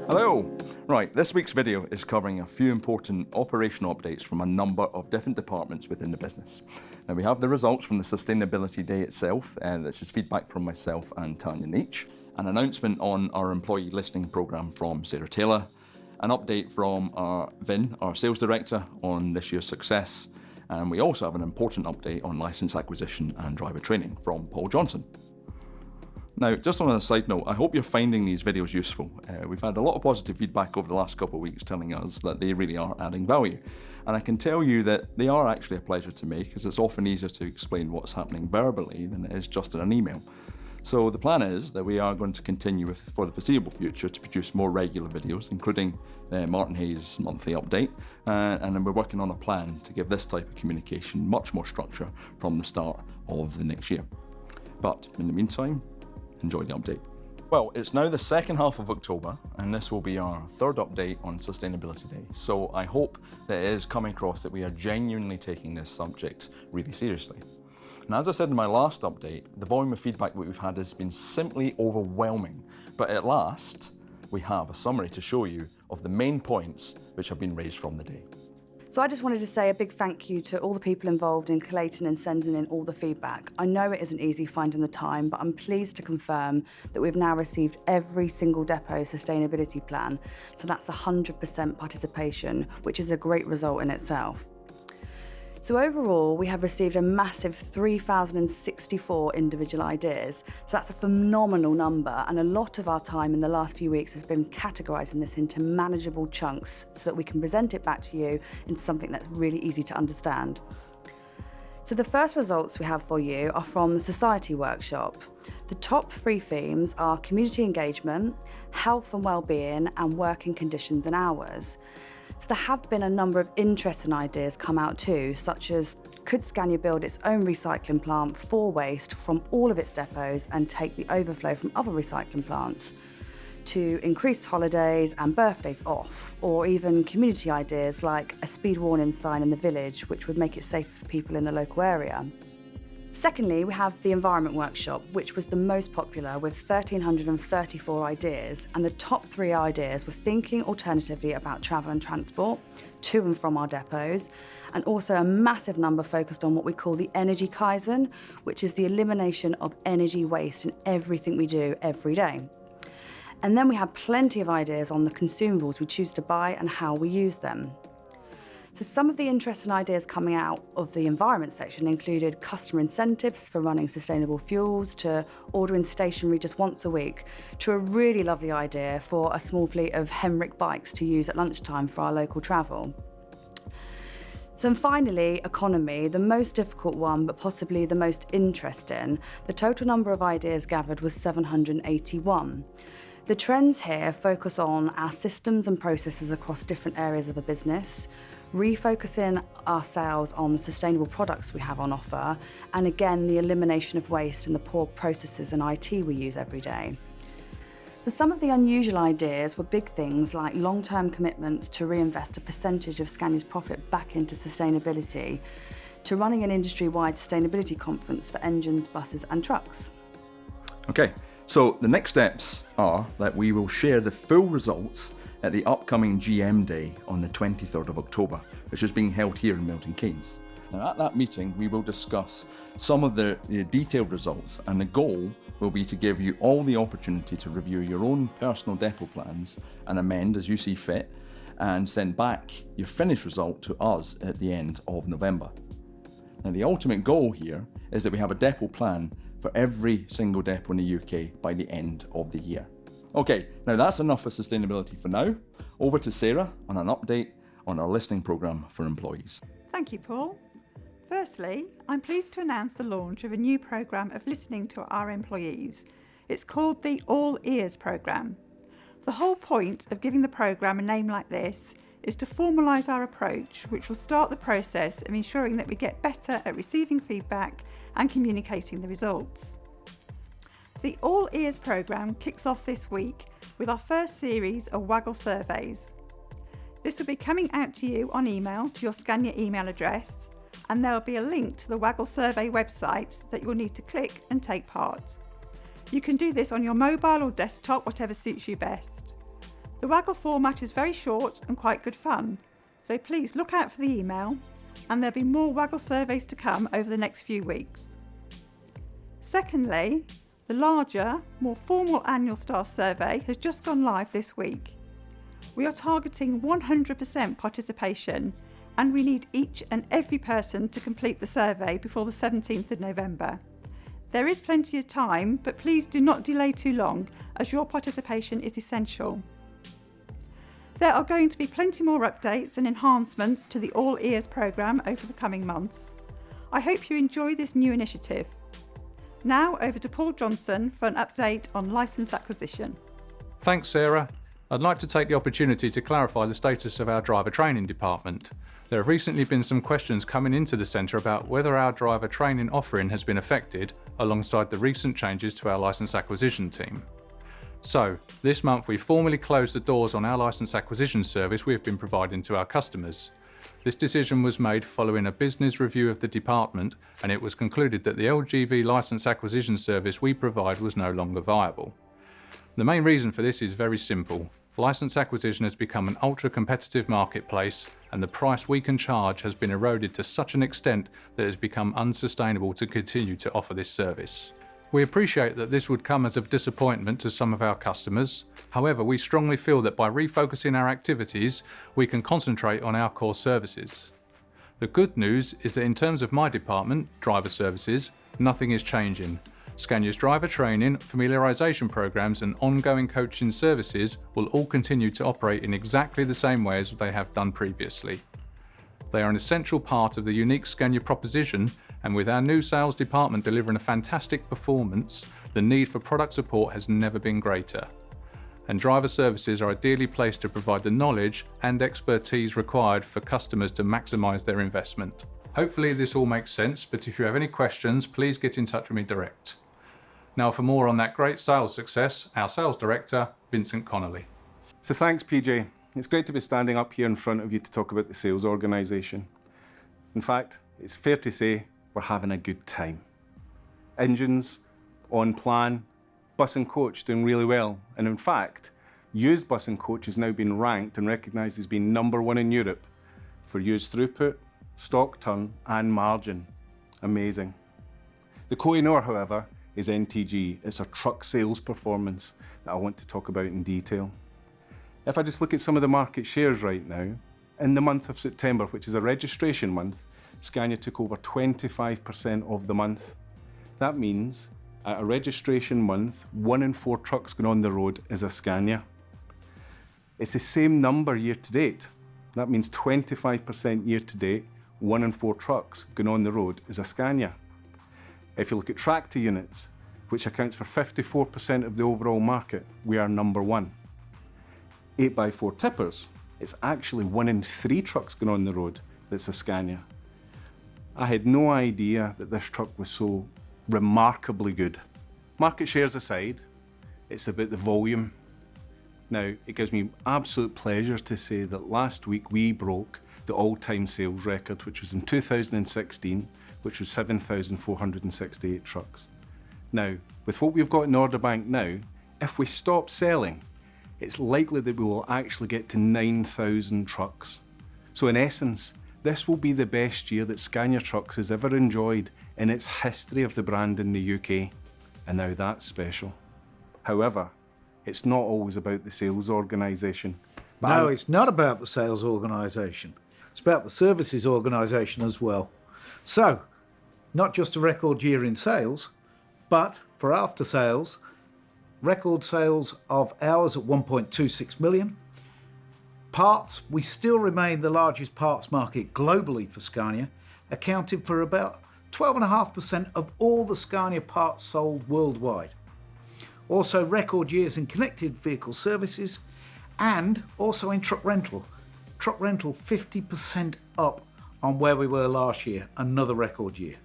Hello! Right, this week's video is covering a few important operational updates from a number of different departments within the business. Now we have the results from the Sustainability Day itself, this is feedback from myself and Tanya Neach, an announcement on our employee listening programme from Sarah Taylor, an update from Vin, our sales director, on this year's success, and we also have an important update on licence acquisition and driver training from Paul Johnson. Now, just on a side note, I hope you're finding these videos useful. We've had a lot of positive feedback over the last couple of weeks telling us that they really are adding value. And I can tell you that they are actually a pleasure to make, as it's often easier to explain what's happening verbally than it is just in an email. So the plan is that we are going to continue for the foreseeable future to produce more regular videos, including Martin Hayes' monthly update, and then we're working on a plan to give this type of communication much more structure from the start of the next year. But in the meantime, enjoy the update. Well, it's now the second half of October, and this will be our third update on Sustainability Day. So I hope that it is coming across that we are genuinely taking this subject really seriously. And as I said in my last update, the volume of feedback that we've had has been simply overwhelming. But at last, we have a summary to show you of the main points which have been raised from the day. So I just wanted to say a big thank you to all the people involved in collating and sending in all the feedback. I know it isn't easy finding the time, but I'm pleased to confirm that we've now received every single depot sustainability plan. So that's 100% participation, which is a great result in itself. So overall, we have received a massive 3,064 individual ideas. So that's a phenomenal number, and a lot of our time in the last few weeks has been categorising this into manageable chunks so that we can present it back to you into something that's really easy to understand. So the first results we have for you are from the Society Workshop. The top 3 themes are community engagement, health and well-being, and working conditions and hours. So there have been a number of interesting ideas come out too, such as could Scania build its own recycling plant for waste from all of its depots and take the overflow from other recycling plants, to increase holidays and birthdays off, or even community ideas like a speed warning sign in the village which would make it safe for people in the local area. Secondly, we have the Environment Workshop, which was the most popular with 1,334 ideas, and the top 3 ideas were thinking alternatively about travel and transport to and from our depots, and also a massive number focused on what we call the Energy Kaizen, which is the elimination of energy waste in everything we do every day. And then we have plenty of ideas on the consumables we choose to buy and how we use them. So some of the interesting ideas coming out of the environment section included customer incentives for running sustainable fuels, to ordering stationery just once a week, to a really lovely idea for a small fleet of Henrik bikes to use at lunchtime for our local travel. So and finally, economy, the most difficult one, but possibly the most interesting. The total number of ideas gathered was 781. The trends here focus on our systems and processes across different areas of the business, refocusing our sales on the sustainable products we have on offer, and again, the elimination of waste and the poor processes and IT we use every day. Some of the unusual ideas were big things like long-term commitments to reinvest a percentage of Scania's profit back into sustainability, to running an industry-wide sustainability conference for engines, buses and trucks. Okay, so the next steps are that we will share the full results at the upcoming GM Day on the 23rd of October, which is being held here in Milton Keynes. Now at that meeting, we will discuss some of the detailed results, and the goal will be to give you all the opportunity to review your own personal depot plans and amend as you see fit, and send back your finished result to us at the end of November. Now the ultimate goal here is that we have a depot plan for every single depot in the UK by the end of the year. Okay, now that's enough for sustainability for now. Over to Sarah on an update on our listening programme for employees. Thank you, Paul. Firstly, I'm pleased to announce the launch of a new programme of listening to our employees. It's called the All Ears programme. The whole point of giving the programme a name like this is to formalise our approach, which will start the process of ensuring that we get better at receiving feedback and communicating the results. The All Ears programme kicks off this week with our first series of Waggle surveys. This will be coming out to you on email to your Scania email address, and there will be a link to the Waggle survey website that you'll need to click and take part. You can do this on your mobile or desktop, whatever suits you best. The Waggle format is very short and quite good fun, so please look out for the email, and there'll be more Waggle surveys to come over the next few weeks. Secondly, the larger, more formal annual staff survey has just gone live this week. We are targeting 100% participation, and we need each and every person to complete the survey before the 17th of November. There is plenty of time, but please do not delay too long, as your participation is essential. There are going to be plenty more updates and enhancements to the All Ears programme over the coming months. I hope you enjoy this new initiative. Now over to Paul Johnson for an update on licence acquisition. Thanks, Sarah. I'd like to take the opportunity to clarify the status of our driver training department. There have recently been some questions coming into the centre about whether our driver training offering has been affected alongside the recent changes to our licence acquisition team. So, this month we formally closed the doors on our licence acquisition service we have been providing to our customers. This decision was made following a business review of the department, and it was concluded that the LGV licence acquisition service we provide was no longer viable. The main reason for this is very simple. Licence acquisition has become an ultra-competitive marketplace, and the price we can charge has been eroded to such an extent that it has become unsustainable to continue to offer this service. We appreciate that this would come as a disappointment to some of our customers. However, we strongly feel that by refocusing our activities, we can concentrate on our core services. The good news is that in terms of my department, driver services, nothing is changing. Scania's driver training, familiarisation programs and ongoing coaching services will all continue to operate in exactly the same way as they have done previously. They are an essential part of the unique Scania proposition, and with our new sales department delivering a fantastic performance, the need for product support has never been greater. And driver services are ideally placed to provide the knowledge and expertise required for customers to maximise their investment. Hopefully this all makes sense, but if you have any questions, please get in touch with me direct. Now for more on that great sales success, our sales director, Vincent Connolly. So thanks, PJ. It's great to be standing up here in front of you to talk about the sales organisation. In fact, it's fair to say we're having a good time. Engines on plan, bus and coach doing really well. And in fact, used bus and coach has now been ranked and recognised as being #1 in Europe for used throughput, stock turn and margin. Amazing. The Koh-i-Noor, however, is NTG. It's our truck sales performance that I want to talk about in detail. If I just look at some of the market shares right now, in the month of September, which is a registration month, Scania took over 25% of the month. That means at a registration month, 1 in 4 trucks going on the road is a Scania. It's the same number year to date. That means 25% year to date, 1 in 4 trucks going on the road is a Scania. If you look at tractor units, which accounts for 54% of the overall market, we are #1. 8x4 tippers, it's actually 1 in 3 trucks going on the road that's a Scania. I had no idea that this truck was so remarkably good. Market shares aside, it's about the volume. Now, it gives me absolute pleasure to say that last week we broke the all-time sales record, which was in 2016, which was 7,468 trucks. Now, with what we've got in order bank now, if we stop selling, it's likely that we will actually get to 9,000 trucks. So in essence, this will be the best year that Scania Trucks has ever enjoyed in its history of the brand in the UK. And now that's special. However, it's not always about the sales organisation. No, it's not about the sales organisation. It's about the services organisation as well. So, not just a record year in sales, but for after sales, record sales of ours at 1.26 million. Parts, we still remain the largest parts market globally for Scania, accounting for about 12.5% of all the Scania parts sold worldwide. Also record years in connected vehicle services and also in truck rental. Truck rental 50% up on where we were last year, another record year.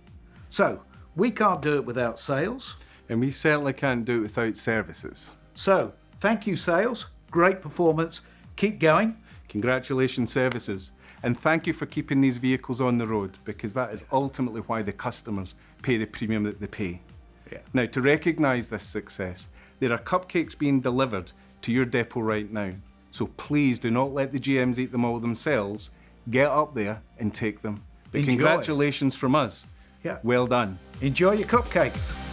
So, we can't do it without sales. And we certainly can't do it without services. So, thank you sales, great performance, keep going. Congratulations services. And thank you for keeping these vehicles on the road, because that is ultimately why the customers pay the premium that they pay. Yeah. Now, to recognise this success, there are cupcakes being delivered to your depot right now. So please do not let the GMs eat them all themselves. Get up there and take them. But Enjoy. congratulations from us. Yeah. Well done. Enjoy your cupcakes.